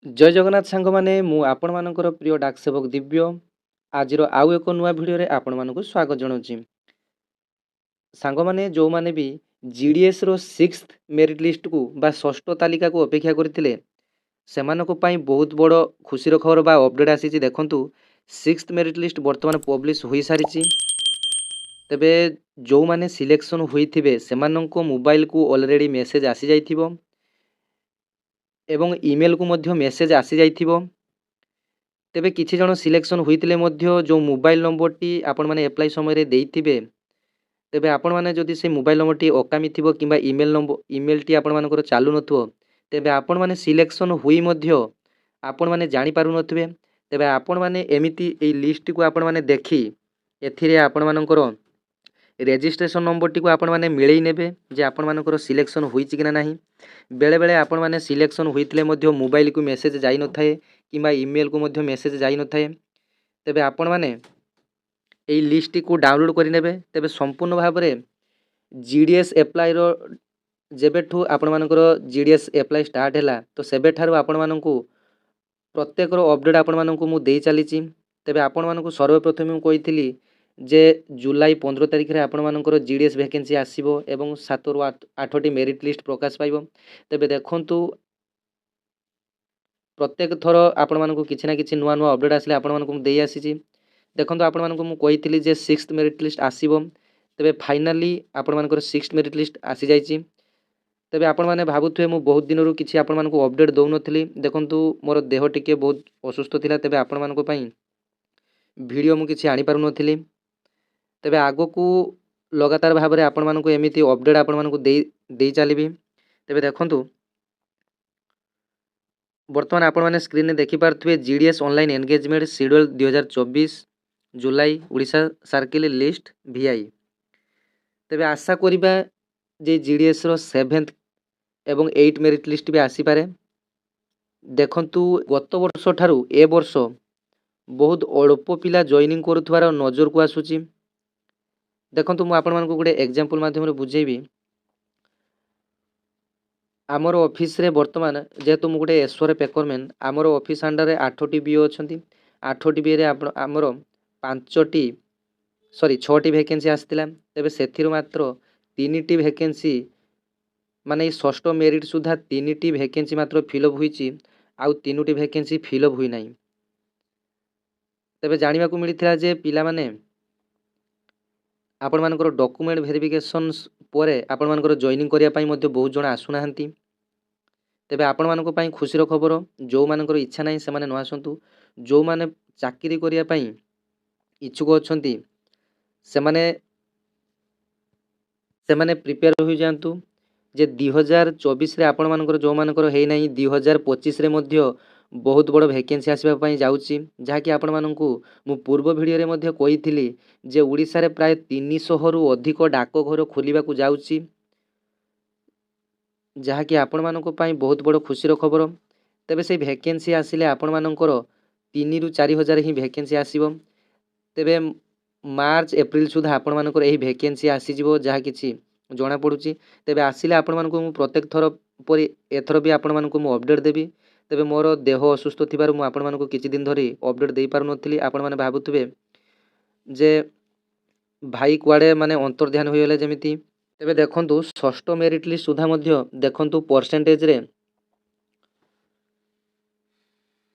जय जगन्नाथ सांग माने मु आपण मानकर प्रिय डाक सेवक दिव्य आजिर आउ एक नुआ भिडियो रे आपण मानकु स्वागत जणाउछि। सांग माने जो माने भी जीडीएस रो 6th मेरिट लिस्ट को बा षष्ठ तालिका को अपेक्षा करथिले सेमानको पई बहुत बड़ खुशी रो खबर बा अपडेट आसीछि। देखंतु 6th मेरिट लिस्ट वर्तमान पब्लिश होई सारिछि। तबे जो माने सिलेक्शन होइथिबे सेमाननको मोबाइल को ऑलरेडी मेसेज आसी जाइथिबो एवं ईमेल को मध्य मेसेज आसी जाइथिबो। तेबे किछि जण सिलेक्शन होइतिले मध्य जो मोबाइल नंबर टी आपण माने अप्लाई समय रे देइथिबे तेबे आपण माने जदि से मोबाइल नंबर टी अकामी थिबो किंबा ईमेल टी आपण मानकर चालू नथो तेबे आपण माने सिलेक्शन होई मध्य आपण माने जानि पारु नथबे। तेबे आपण माने एमिति ए लिस्ट को आपण माने देखि एथिरे आपण मानकर रेजिस्ट्रेशन नंबर टी को आपण माने मिळेई नेबे जे आपण मानकर सिलेक्शन होईछि कि नाही। बेले बेले आपण माने सिलेक्शन होइतिले मध्य मोबाइल को मेसेज जाई न थाए किंबा ईमेल को मध्य मेसेज जाई न थाए। तेबे आपण माने एई लिस्ट को डाउनलोड करि नेबे। तेबे संपूर्ण भाव रे जीडीएस अप्लाई रो जेबेठू आपण मानकर जीडीएस अप्लाई स्टार्ट हैला तो सेबे ठारू आपण मानकू प्रत्येक रो अपडेट आपण मानकू मु देई चलीछि। तेबे आपण मानकू सर्वप्रथम मु कहिथिली जे जुलाई 15 तारिख रे आपण मानकर जीडीएस वैकेंसी आसीबो एवं 7 रु 8 टी मेरिट लिस्ट प्रकाश पाइबो। तेबे देखंतु प्रत्येक थर आपण मानकू किछि ना किछि नुआ नुआ अपडेट आसले आपण मानकू देई आसीछि। देखंतु आपण मानकू मु कहिथिली जे 6th मेरिट लिस्ट आसीबो तेबे फाइनली आपण मानकर 6th मेरिट लिस्ट आसी जाइछि। तेबे आपण माने भाबुथुए मु बहुत दिन रु किछि आपण मानकू अपडेट दउ नथली। देखंतु मोर देह टिके बहुत असुस्थ थिला तेबे आपण मानकू पई वीडियो मु किछि आनी पारु नथली। तेबे आगो को लगातार भाव रे आपण मानकू एमिति अपडेट आपण मानकू देई चलीबी। तेबे देखंतु वर्तमान आपण माने स्क्रीन रे देखि पारथुए जीडीएस ऑनलाइन एंगेजमेंट शेड्यूल 2024 जुलाई ओडिशा सर्किल लिस्ट वीआई। तेबे आशा करिबा जे जीडीएस रो 7th एवं 8 मेरिट लिस्ट भी आसी पारे। देखंतु गत वर्ष ठारू ए वर्ष बहुत अल्प पिला जॉइनिंग करुथवार नजर को आसुची। देखंतु मु आपण मानकू गुडे एग्जांपल माध्यम रे बुझेबी। आमर ऑफिस रे वर्तमान जेहेतु मु गुटे एश्वर पेकरमैन आमर ऑफिस अंडर रे 8 टी बीओ अछंती। 8 टी बीओ रे आमर 5 टी सॉरी 6 टी वैकेंसी आस्तिला। तेबे सेथिरु मात्र 3 टी वैकेंसी माने षष्ठ मेरिट सुधा 3 टी वैकेंसी मात्र फिलअप होईची आउ 3 टी वैकेंसी फिलअप होई नाही। तेबे जानिबा को मिलिथिला जे पिला माने आपण मानकर डॉक्यूमेंट वेरिफिकेशन परे आपण मानकर जॉइनिंग करिया पई मध्ये बहुत जण आसु नाहंती। तेबे आपण मानको पई खुशी रो खबर जो मानकर इच्छा नाही से माने न आसंतु। जो माने चाकरी करिया पई इच्छुक अछंती से माने प्रिपेयर होई जांतु जे 2024 रे आपण मानकर जो मानकर हेई नाही 2025 रे मध्ये बहुत बड़ वैकेंसी आसीबा पई जाउची। जहा कि आपण मानकू मु पूर्व वीडियो रे मध्ये कहिथिली जे ओडिसा रे प्राय 300 रु अधिक डाक घर खोलिबा को जाउची जहा कि आपण मानको पई बहुत बड़ खुशी रो खबर। तेबे से वैकेंसी आसिले आपण मानकर 3 रु 4 हजार ही वैकेंसी आसीबो। तेबे मार्च एप्रिल सुधा आपण मानकर एही वैकेंसी आसी जिवो जहा किछि जणा पडुची। तेबे आसिले आपण मानको मु प्रत्येक थर परि एथर भी आपण मानको मु अपडेट देबी। तेबे मोर देह असुस्थ थिबारु मु आपण मानको किछि दिन धरि अपडेट देई पारु नथिली। आपण माने भाबुथबे जे भाई कुआडे माने अंतर ध्यान होइले जेमिति। तेबे देखंतु षष्ठ मेरिट लिस्ट सुधा मध्य देखंतु परसेंटेज रे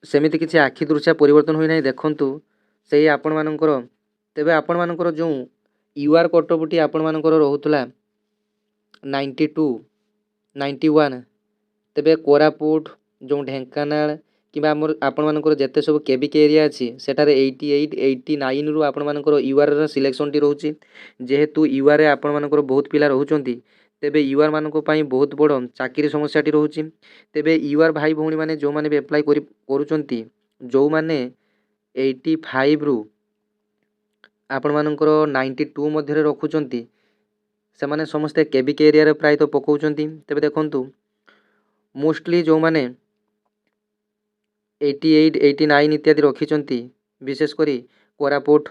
सेमिति किछि आखि दृश्य परिवर्तन होई नाही। देखंतु सेही आपण मानकर तेबे आपण मानकर जो यूआर कटबुटी आपण मानकर रहुतला 92 91 तेबे कोरापुट जो ढेंकानाल किबा हमर आपण मानकर जते सब केबीके एरिया अछि सेटारे 88 89 रु आपण मानकर यूआर रो सिलेक्शन टी रहउची। जेहेतु यूआर रे आपण मानकर बहुत पिला रहउचंती तेबे यूआर मानको पई बहुत बड़ चाकरी समस्या टी रहउची। तेबे यूआर भाई भौणी माने जो माने भी अप्लाई करूचंती जो माने 85 रु आपण मानकर 92 मध्ये रे रखुचंती से माने समस्त केबीके एरिया रे प्राय तो पकाउचंती। तेबे देखंतु मोस्टली जो माने 88 89 इत्यादि रखिचंती विशेष करी कोरापुट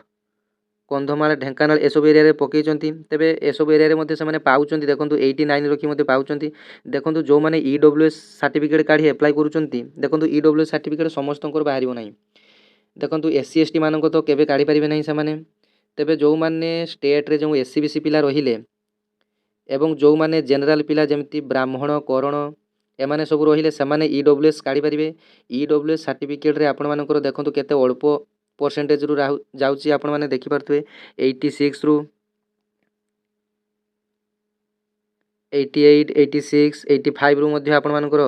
कंधमाल ढेंकानाल एसबू एरिया पकईचंती तेबे एसबू एरिया मध्य से पाउचंती देखंतु 89 रखी मध्य पाउचंती देखंतु जो माने ईडब्ल्यूएस सर्टिफिकेट काढी अप्लाई करूचंती देखंतु ईडब्ल्यूएस सर्टिफिकेट समस्तंकर बाहरिबो नाही देखंतु एससी एसटी मानको तो केबे काढी परिबे नाही से तेबे जो माने स्टेट रे जो एससी बीसी पिला रहिले एवं जो माने जनरल पिला जेमती ब्राह्मण करण एमाने सब रहिले सेमाने ईडब्ल्यूएस काढी परिबे ईडब्ल्यूएस सर्टिफिकेट रे आपण मानकर देखंतु केते अल्प परसेंटेज रु जाउची आपण माने देखि परथुए 86 रु 88 86 85 रु मध्य आपण मानकर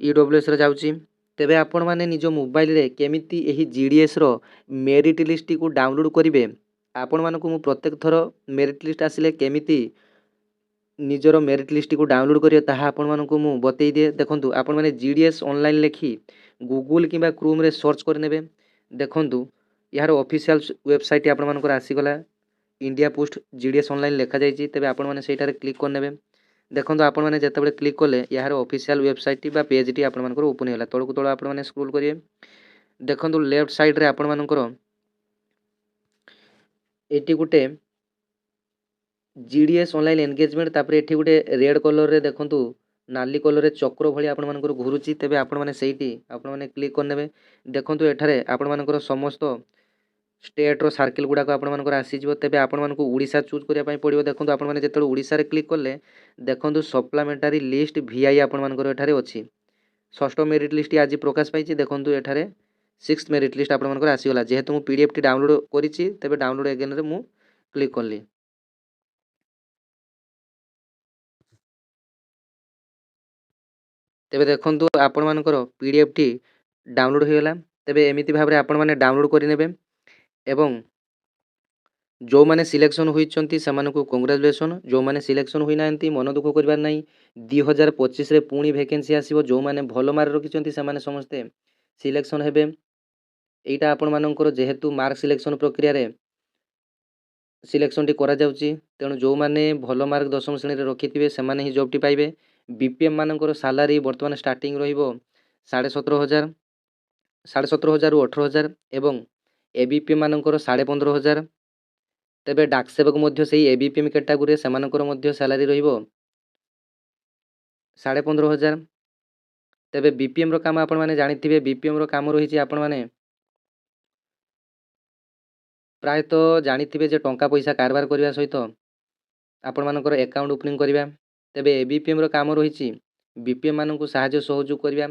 ईडब्ल्यूएस रे जाउची तेबे आपण माने निज मोबाइल रे केमिति एही जीडीएस रो मेरिट लिस्ट को डाउनलोड करिवे आपण मानको मु प्रत्येक थर मेरिट लिस्ट आसिले केमिति निजर मेरिट लिस्ट को डाउनलोड करिवे ताहा आपण मानको मु बतई दिए देखंतु आपण माने जीडीएस ऑनलाइन लेखि गूगल किबा क्रोम रे सर्च कर नेबे देखंतु यार ऑफिशियल वेबसाइट आपण मानकर आसीगला इंडिया पोस्ट जीडीएस ऑनलाइन लेखा जायछि तेबे आपण माने सेटारे क्लिक कर नेबे देखंतु आपण माने जतबे क्लिक कले यार ऑफिशियल वेबसाइट बा पेज टी आपण मानकर ओपन होला तळकु तळ आपण माने स्क्रॉल करिवे देखंतु लेफ्ट साइड रे आपण मानकर एटी गुटे जीडीएस ऑनलाइन एंगेजमेंट तापर एठी गुटे रेड कलर रे देखंतु नाली कलर रे चक्र भली आपण मानकर घुरुची तेबे आपण माने सेठी आपण माने क्लिक कर नेबे देखंतु एठारे आपण मानकर समस्त स्टेट रो सर्किल गुडा को आपण मानकर आसी जिवो तेबे आपण मानको ओडिसा चूज करिया पई पड़िबो देखंतु आपण माने जेतळ ओडिसा रे क्लिक करले देखंतु सप्लीमेंटरी लिस्ट वीआई आपण मानकर एठारे अछि षष्ठ मेरिट लिस्ट आज प्रकाश पाइछि देखंतु एठारे 6th मेरिट लिस्ट आपण मानकर आसी गला जेहेतु मु पीडीएफ टी डाउनलोड करिछि तेबे डाउनलोड अगेन रे मु क्लिक करली तेबे देखंतु आपण मानकर पीडीएफ टी डाउनलोड हो गला तेबे एमिति भाबरे आपण माने डाउनलोड करि नेबे एवं जो माने सिलेक्शन होइचंती सेमानकु कांग्रेचुलेशन जो माने सिलेक्शन होई नांती मन दुख करबार नाही 2025 रे पुणी वैकेंसी आसीबो जो माने भलो मार्क रखिचंती सेमाने समस्ते सिलेक्शन हेबे एटा आपण मानकर जेहेतु मार्क सिलेक्शन प्रक्रिया रे सिलेक्शन टी करा जाउची तेणु जो माने भलो मार्क 10म श्रेणी रे रखिथिबे सेमाने ही जॉब टी पाइबे बीपीएम मानकर सैलरी वर्तमान स्टार्टिंग रहिबो 17,500 17,500 रु 18,000 एवं एबीपीएम मानकर 15,500 तेबे डाक सेवक मध्य सेही एबीपीएम कैटेगरी सेमानकर मध्य सैलरी रहिबो 15,500 तेबे बीपीएम रो काम आपण माने जानिथिबे बीपीएम रो काम रहिछि आपण माने प्राय तो जानिथिबे जे टंका पैसा कारबार करिवा सहित आपण मानकर अकाउंट ओपनिंग करिवा तेबे एबीपीएम रो काम रहिछि बीपीएम मानकु सहाय्य सहयोग करिवा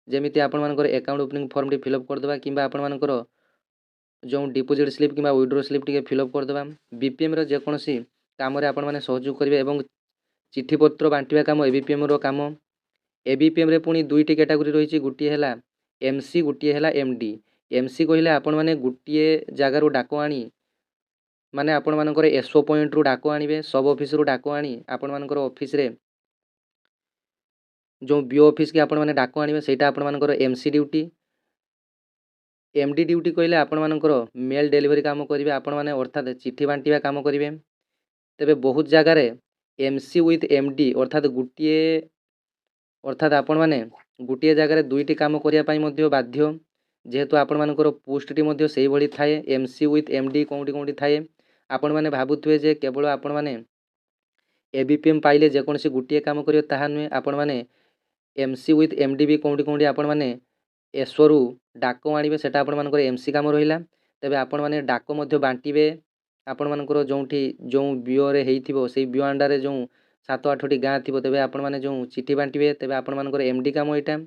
जेमिति आपण मानकर अकाउंट ओपनिंग फॉर्म टी फिल अप कर देबा किबा आपण मानकर जो डिपोजिट स्लिप किबा विड्रो स्लिप टी फिल अप कर देबा बीपीएम रो जे कोनोसी काम रे आपण माने सहयोग करिवे एवं चिट्ठी पत्र बांटिवा काम एबीपीएम रो काम एबीपीएम रे पुनी दुईटी कैटेगरी रहिछि गुटी हैला एमसी गुटी हैला एमडी एमसी कहिले आपण माने गुटिए जागा रो डाको आनी माने आपण मानकर एसओ पॉइंट रु डाको आनिबे सब ऑफिस रु डाको आनी आपण मानकर ऑफिस रे जो बीओ ऑफिस के आपण माने डाको आनिबे सेटा आपण मानकर एमसी ड्यूटी एमडी ड्यूटी कहिले आपण मानकर मेल डिलीवरी काम करिवे आपण माने अर्थात चिट्ठी बांटिवा काम करिवे तेबे बहुत जगह रे एमसी विथ एमडी अर्थात गुटिए अर्थात आपण माने गुटिए जगह रे दुईटी काम करिया पई मध्य बाध्य जेहेतु आपण मानकर पोस्ट टी मध्य सेही भली थाए MC with MD Conti Conti थाए आपण माने भाबुथुए जे केवल आपण माने एबीपीएम पाइले जे कोनसी गुटिए काम करियो ताहा नुहे आपण माने एमसी विथ एमडी भी कोंटी कोंटी आपण माने एसोरु डाको आनिबे सेटा आपण मानकर एमसी काम रहिला तेबे आपण माने डाको मध्य बांटिबे आपण मानकर जोंठी जो बिओ रे हेइथिबो सेही बिओ अंडा रे जो 7-8 टी गां थिबो तेबे आपण माने जो चिट्ठी बांटिबे तेबे आपण मानकर एमडी काम एटा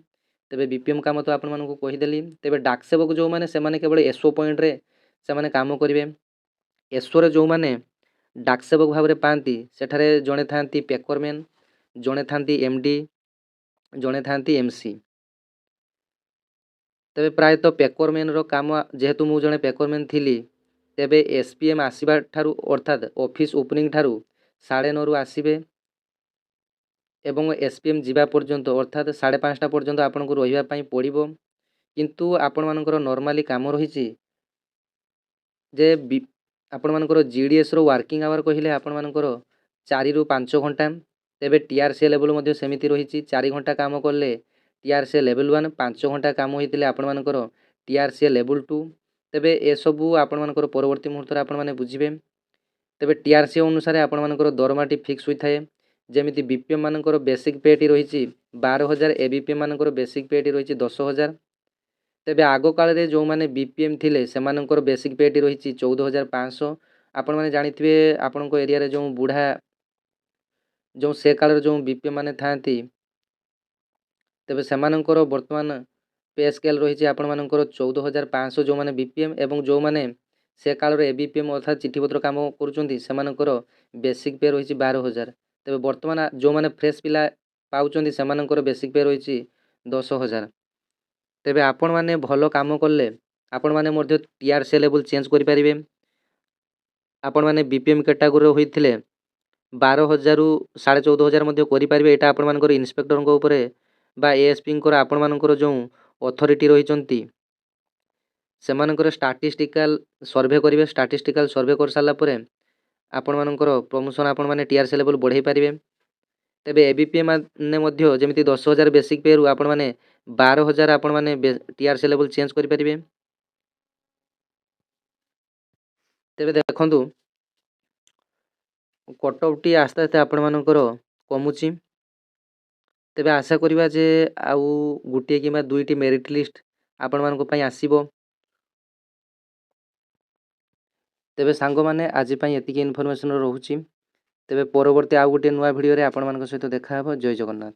तेबे बीपीएम काम तो आपण मानकु कहि देली तेबे डाक सेवक जो माने से माने केवल एसओ पॉइंट रे से माने काम करिवे एसओ रे जो माने डाक सेवक भाव रे पांती सेठारे जणे थांती पेकरमैन जणे थांती एमडी जणे थांती एमसी तेबे प्राय तो पेकरमैन रो काम जेहेतु मु जणे पेकरमैन थिली तेबे एसपीएम आसीबा ठारू अर्थात ऑफिस ओपनिंग ठारू 9:30 रु आसीबे एवं एसपीएम जीवा पर्यंत अर्थात 5:30 पर्यंत आपन को रहिबा पई पड़िबो किंतु आपण मानकर नॉर्मली काम रहिछि जे आपण मानकर जीडीएस रो वर्किंग आवर कहिले आपण मानकर 4 रु 5 घंटा तेबे टीआरसी लेवल मध्ये सेमिति रहिछि 4 घंटा काम करले टीआरसी लेवल 1 5 घंटा काम होइतिले आपण मानकर टीआरसी लेवल 2 ତେବେ ଏସବୁ ଆପଣମାନଙ୍କର ପରବର୍ତ୍ତୀ ମୁହୂର୍ତ୍ତରେ ଆପଣମାନେ ବୁଝିବେ। ତେବେ ଟିଆରସି ଅନୁସାରେ ଆପଣମାନଙ୍କର ଦରମାଟି ଫିକ୍ସ ହୋଇଥାଏ। ଯେମିତି ବିପିଏମ୍ ମାନଙ୍କର ବେସିକ୍ ପେଟି ରହିଛି 12,000, ଏବିପିଏମ୍ ମାନଙ୍କର ବେସିକ୍ ପେଟି ରହିଛି 10,000। ତେବେ ଆଗ କାଳରେ ଯେଉଁମାନେ ବିପିଏମ୍ ଥିଲେ ସେମାନଙ୍କର ବେସିକ୍ ପେଟି ରହିଛି 14,500। ଆପଣମାନେ ଜାଣିଥିବେ ଆପଣଙ୍କ ଏରିଆରେ ଯେଉଁ ବୁଢ଼ା ଯେଉଁ ସେ କାଳରେ ଯେଉଁ ବିପିଏମ୍ ମାନେ ଥାଆନ୍ତି, ତେବେ ସେମାନଙ୍କର ବର୍ତ୍ତମାନ ପେ ସ୍କେଲ୍ ରହିଛି ଆପଣମାନଙ୍କର 14,500 ଯେଉଁମାନେ ବିପିଏମ୍, ଏବଂ ଯେଉଁମାନେ ସେ କାଳରେ ଏବିପିଏମ୍ ଅର୍ଥାତ୍ ଚିଠିପତ୍ର କାମ କରୁଛନ୍ତି ସେମାନଙ୍କର ବେସିକ୍ ପେ ରହିଛି 12,000। ତେବେ ବର୍ତ୍ତମାନ ଯେଉଁମାନେ ଫ୍ରେଶ୍ ପିଲା ପାଉଛନ୍ତି ସେମାନଙ୍କର ବେସିକ୍ ପେ ରହିଛି 10,000। ତେବେ ଆପଣମାନେ ଭଲ କାମ କଲେ ଆପଣମାନେ ମଧ୍ୟ ଟିଆରସି ଲେବୁଲ୍ ଚେଞ୍ଜ କରିପାରିବେ। ଆପଣମାନେ ବିପିଏମ୍ କାଟାଗୋରୀର ହୋଇଥିଲେ 12,000ରୁ 14,500 ମଧ୍ୟ କରିପାରିବେ। ଏଇଟା ଆପଣମାନଙ୍କର ଇନ୍ସପେକ୍ଟରଙ୍କ ଉପରେ ବା ଏଏସ୍ପିଙ୍କର ଆପଣମାନଙ୍କର ଯେଉଁ ଅଥରିଟି ରହିଛନ୍ତି ସେମାନଙ୍କର ଷ୍ଟାଟିଷ୍ଟିକାଲ ସର୍ଭେ କରିବେ। ଷ୍ଟାଟିଷ୍ଟିକାଲ ସର୍ଭେ କରିସାରିଲା ପରେ ଆପଣମାନଙ୍କର ପ୍ରମୋସନ୍ ଆପଣମାନେ ଟିଆରସି ଲେବୁଲ୍ ବଢ଼ାଇ ପାରିବେ। ତେବେ ଏବିପିଏମ୍ ମାନେ ମଧ୍ୟ ଯେମିତି 10,000 ବେସିକ୍ ପେରୁ ଆପଣମାନେ 12,000 ଆପଣମାନେ ଟିଆରସି ଲେବୁଲ୍ ଚେଞ୍ଜ କରିପାରିବେ। ତେବେ ଦେଖନ୍ତୁ କଟଅଫ୍ଟି ଆସ୍ତେ ଆସ୍ତେ ଆପଣମାନଙ୍କର କମୁଛି। ତେବେ ଆଶା କରିବା ଯେ ଆଉ ଗୋଟିଏ କିମ୍ବା ଦୁଇଟି ମେରିଟ୍ ଲିଷ୍ଟ ଆପଣମାନଙ୍କ ପାଇଁ ଆସିବ। ତେବେ ସାଙ୍ଗମାନେ ଆଜି ପାଇଁ ଏତିକି ଇନଫର୍ମେସନ୍ ରହୁଛି। ତେବେ ପରବର୍ତ୍ତୀ ଆଉ ଗୋଟିଏ ନୂଆ ଭିଡ଼ିଓରେ ଆପଣମାନଙ୍କ ସହିତ ଦେଖାହେବ। ଜୟ ଜଗନ୍ନାଥ।